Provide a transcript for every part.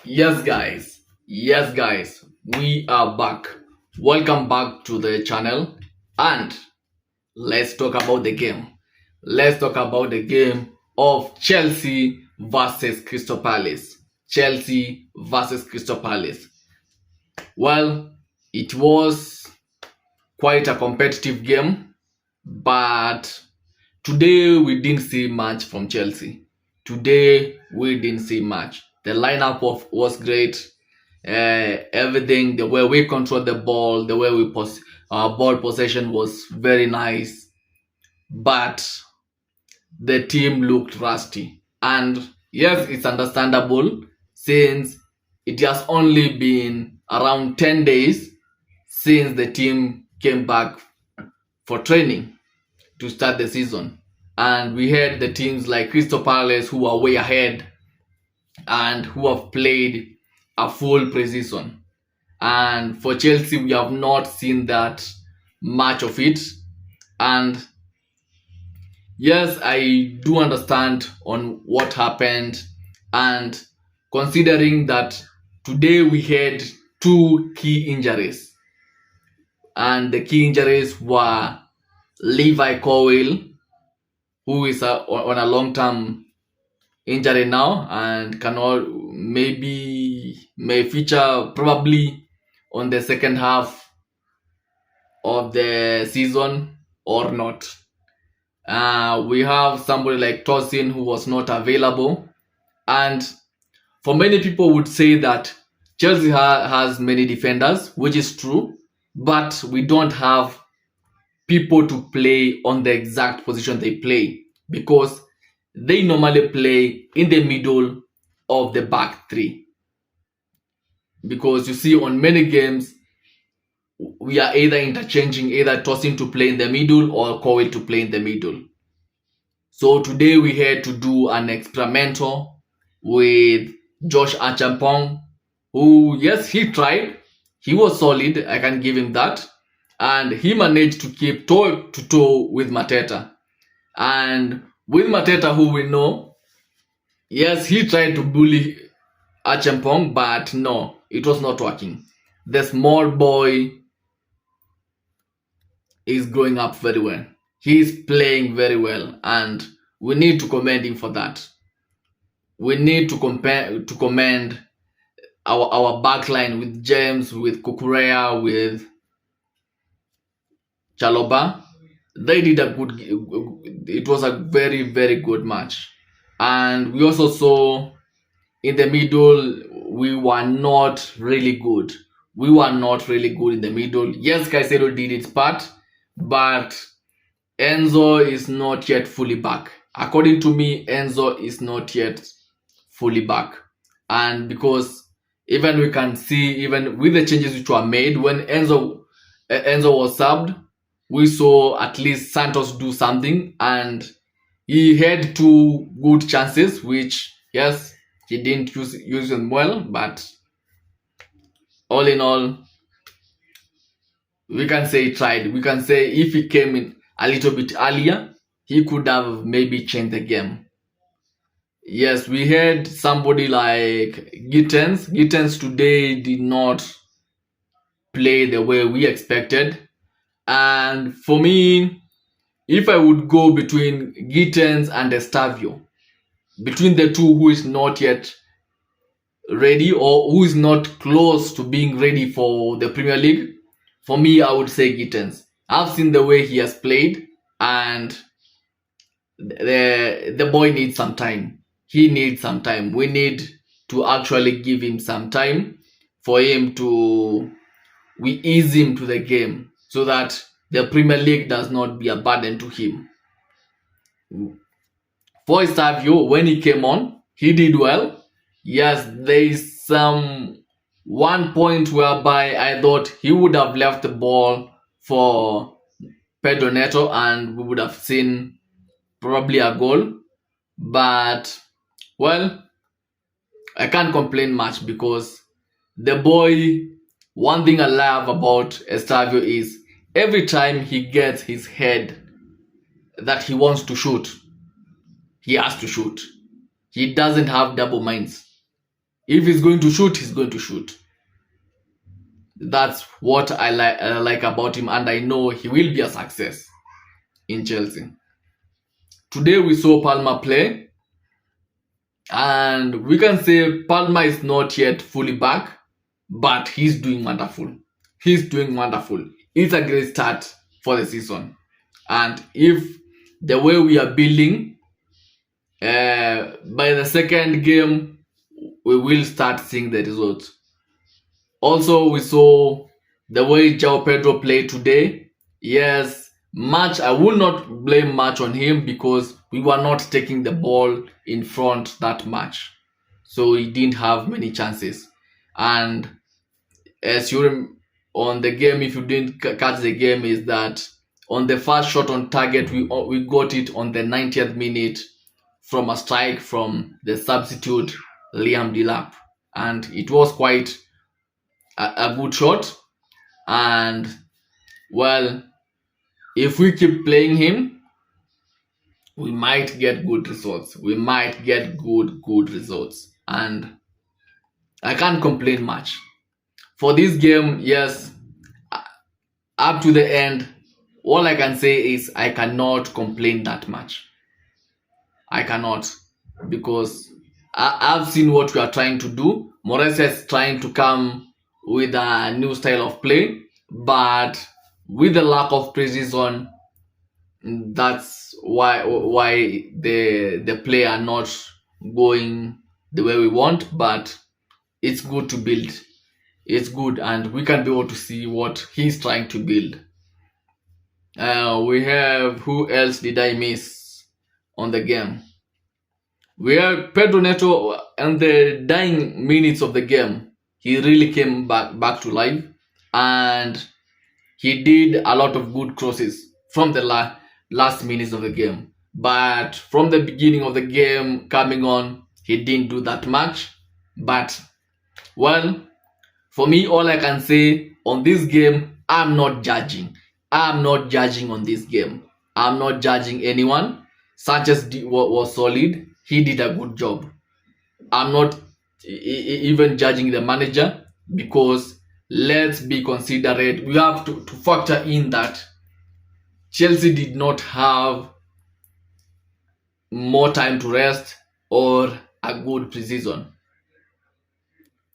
Yes guys, we are back. Welcome back to the channel, and let's talk about the game. Let's talk about the game of Chelsea versus Crystal Palace. Chelsea versus Crystal Palace. Well, it was quite a competitive game, but today we didn't see much from Chelsea. Today we didn't see much. The was great. Everything, the way we control the ball, the way our ball possession was very nice, but the team looked rusty. And yes, it's understandable since it has only been around 10 days since the team came back for training to start the season. And we had the teams like Crystal Palace who are way ahead and who have played a full preseason. And for Chelsea, we have not seen that much of it. And yes, I do understand on what happened. And considering that today we had two key injuries, and the key injuries were 𝗖𝗵𝗲𝗀𝗋𝗋, who is on a long-term injury now and may feature probably on the second half of the season or not. We have somebody like Tosin who was not available, and for many people would say that Chelsea has many defenders, which is true, but we don't have people to play on the exact position they play, because they normally play in the middle of the back three. Because you see, on many games, we are either interchanging, either Tosin to play in the middle or Cowell to play in the middle. So today we had to do an experimental with Josh Achampong, who, yes, he tried. He was solid, I can give him that. And he managed to keep toe-to-toe with Mateta. And with Mateta, who we know, yes, he tried to bully Achampong, but no, it was not working. The small boy is growing up very well. He's playing very well, and we need to commend him for that. We need to commend our backline with James, with Cucurella, with Chalobah. They did it was a very, very good match. And we also saw in the middle, we were not really good. We were not really good in the middle. Yes, Caicedo did its part, but Enzo is not yet fully back. According to me, Enzo is not yet fully back. And because even we can see, even with the changes which were made, when Enzo was subbed, we saw at least Santos do something, and he had two good chances, which, yes, he didn't use them well, but all in all, we can say he tried. We can say if he came in a little bit earlier, he could have maybe changed the game. Yes, we had somebody like Gittens. Gittens today did not play the way we expected. And for me, if I would go between Gittens and 𝗖𝗵𝗲𝗋𝗋, between the two who is not yet ready or who is not close to being ready for the Premier League, for me, I would say Gittens. I've seen the way he has played, and the boy needs some time. He needs some time. We need to actually give him some time for him we ease him to the game so that the Premier League does not be a burden to him. For 𝗖𝗵𝗲𝗋𝗋, when he came on, he did well. Yes, there is one point whereby I thought he would have left the ball for Pedro Neto and we would have seen probably a goal. But, well, I can't complain much because the boy, one thing I love about 𝗖𝗵𝗲𝗋𝗋 is every time he gets his head that he wants to shoot, he has to shoot. He doesn't have double minds. If he's going to shoot, he's going to shoot. That's what I like about him, and I know he will be a success in Chelsea. Today we saw Palmer play, and we can say Palmer is not yet fully back, but he's doing wonderful. He's doing wonderful. It's a great start for the season. And if the way we are building, by the second game, we will start seeing the results. Also, we saw the way João Pedro played today. Yes, I will not blame much on him because we were not taking the ball in front that much. So he didn't have many chances. And as you on the game, if you didn't catch the game, is that on the first shot on target, we got it on the 90th minute from a strike from the substitute 𝗖𝗵𝗲𝗋𝗶, and it was quite a good shot. And well, if we keep playing him, we might get good results. We might get good results, and I can't complain much for this game. Yes, up to the end, all I can say is I cannot complain that much. I cannot, because I've seen what we are trying to do. Morales is trying to come with a new style of play, but with the lack of precision, that's why the play are not going the way we want. But it's good to build. It's good, and we can be able to see what he's trying to build. We have, who else did I miss on the game? We have Pedro Neto. In the dying minutes of the game, he really came back to life, and he did a lot of good crosses from the last minutes of the game. But from the beginning of the game coming on, he didn't do that much. But well, for me, all I can say on this game, I'm not judging. I'm not judging on this game. I'm not judging anyone. Sanchez was solid. He did a good job. I'm not even judging the manager, because let's be considerate. We have to factor in that Chelsea did not have more time to rest or a good preseason.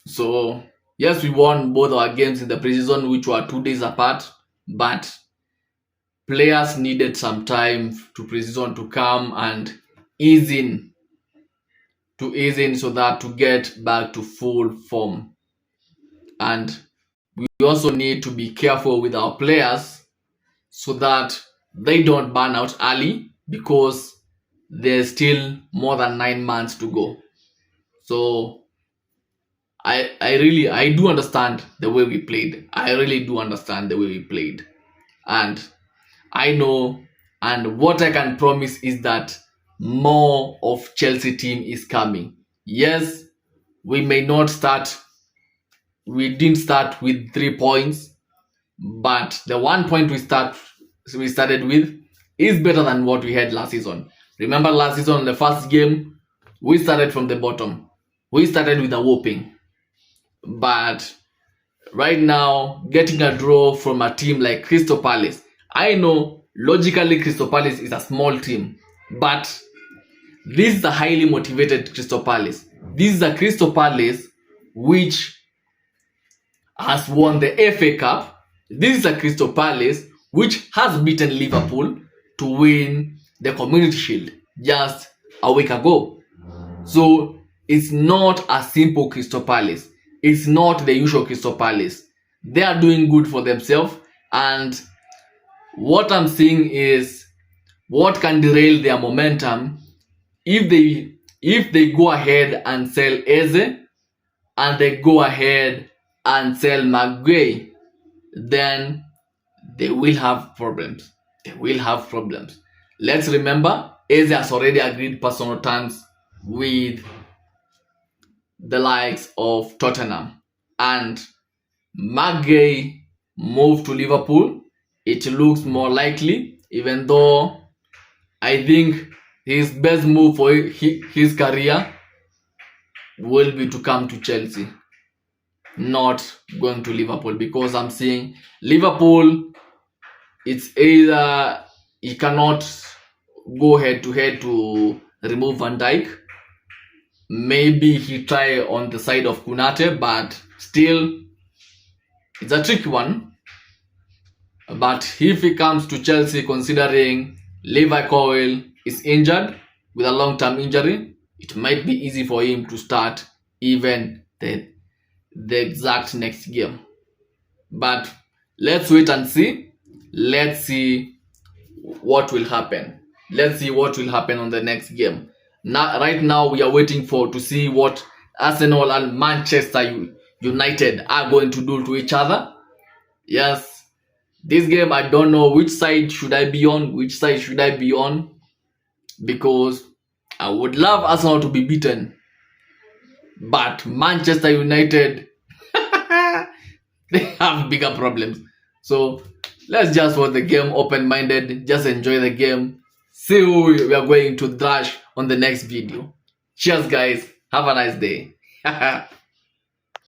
So yes, we won both our games in the preseason, which were 2 days apart, but players needed some time to preseason to come and ease in so that to get back to full form. And we also need to be careful with our players so that they don't burn out early, because there's still more than 9 months to go. So I do understand the way we played. I really do understand the way we played. And I know, and what I can promise is that more of Chelsea team is coming. Yes, we didn't start with 3 points, but the 1 point we started with is better than what we had last season. Remember last season, the first game, we started from the bottom. We started with a whooping. But right now, getting a draw from a team like Crystal Palace, I know logically Crystal Palace is a small team, but this is a highly motivated Crystal Palace. This is a Crystal Palace which has won the FA Cup. This is a Crystal Palace which has beaten Liverpool to win the Community Shield just a week ago. So it's not a simple Crystal Palace. It's not the usual Crystal Palace. They are doing good for themselves, and what I'm seeing is what can derail their momentum if they go ahead and sell Eze, and they go ahead and sell Maguire, then they will have problems. They will have problems. Let's remember, Eze has already agreed personal terms with the likes of Tottenham, and Maguire moved to Liverpool. It looks more likely, even though I think his best move for his career will be to come to Chelsea, not going to Liverpool, because I'm seeing Liverpool, it's either he cannot go head to head to remove Van Dijk. Maybe he try on the side of Konate, but still it's a tricky one. But if he comes to Chelsea, considering 𝗖𝗵𝗲𝗋𝗀 is injured with a long-term injury, it might be easy for him to start even the exact next game. But let's wait and see. Let's see what will happen. Let's see what will happen on the next game. Now, right now, we are waiting to see what Arsenal and Manchester United are going to do to each other. Yes, this game, I don't know which side should I be on, because I would love Arsenal to be beaten. But Manchester United, they have bigger problems. So let's just watch the game open-minded, just enjoy the game, see who we are going to thrash on the next video. Cheers, guys. Have a nice day.